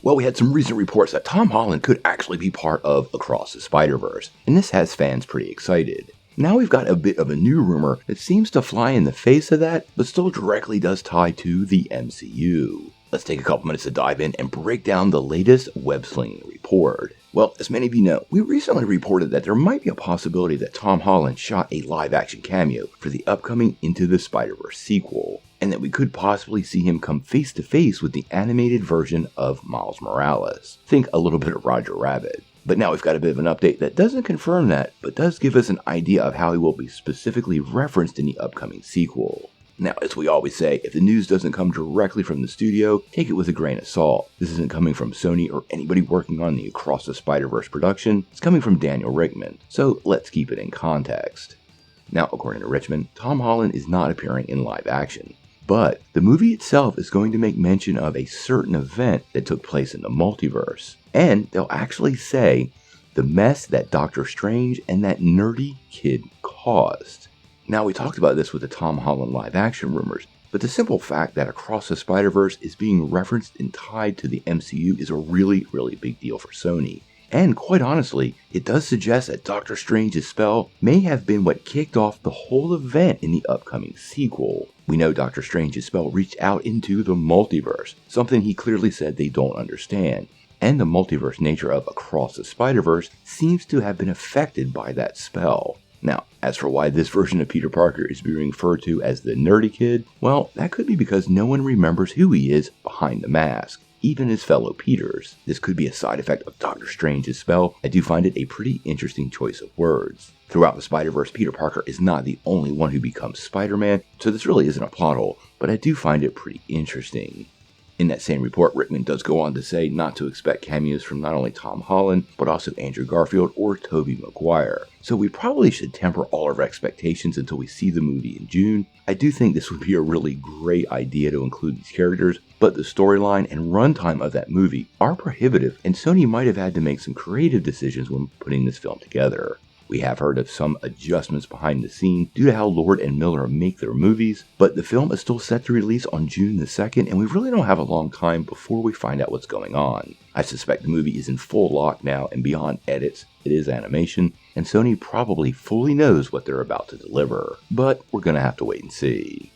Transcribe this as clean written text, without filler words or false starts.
Well, we had some recent reports that Tom Holland could actually be part of Across the Spider-Verse, and this has fans pretty excited. Now we've got a bit of a new rumor that seems to fly in the face of that, but still directly does tie to the MCU. Let's take a couple minutes to dive in and break down the latest web-slinging report. Well, as many of you know, we recently reported that there might be a possibility that Tom Holland shot a live-action cameo for the upcoming Into the Spider-Verse sequel, and that we could possibly see him come face-to-face with the animated version of Miles Morales. Think a little bit of Roger Rabbit. But now we've got a bit of an update that doesn't confirm that, but does give us an idea of how he will be specifically referenced in the upcoming sequel. Now, as we always say, if the news doesn't come directly from the studio, take it with a grain of salt. This isn't coming from Sony or anybody working on the Across the Spider-Verse production, it's coming from Daniel Richtman, so let's keep it in context. Now, according to Richmond, Tom Holland is not appearing in live action, but the movie itself is going to make mention of a certain event that took place in the multiverse, and they'll actually say the mess that Doctor Strange and that nerdy kid caused. Now, we talked about this with the Tom Holland live-action rumors, but the simple fact that Across the Spider-Verse is being referenced and tied to the MCU is a really, really big deal for Sony. And quite honestly, it does suggest that Doctor Strange's spell may have been what kicked off the whole event in the upcoming sequel. We know Doctor Strange's spell reached out into the multiverse, something he clearly said they don't understand. And the multiverse nature of Across the Spider-Verse seems to have been affected by that spell. Now, as for why this version of Peter Parker is being referred to as the nerdy kid, well, that could be because no one remembers who he is behind the mask, even his fellow Peters. This could be a side effect of Doctor Strange's spell. I do find it a pretty interesting choice of words. Throughout the Spider-Verse, Peter Parker is not the only one who becomes Spider-Man, so this really isn't a plot hole, but I do find it pretty interesting. In that same report, Rickman does go on to say not to expect cameos from not only Tom Holland, but also Andrew Garfield or Tobey Maguire. So we probably should temper all of our expectations until we see the movie in June. I do think this would be a really great idea to include these characters, but the storyline and runtime of that movie are prohibitive, and Sony might have had to make some creative decisions when putting this film together. We have heard of some adjustments behind the scene due to how Lord and Miller make their movies, but the film is still set to release on June the 2nd, and we really don't have a long time before we find out what's going on. I suspect the movie is in full lock now, and beyond edits, it is animation, and Sony probably fully knows what they're about to deliver, but we're gonna have to wait and see.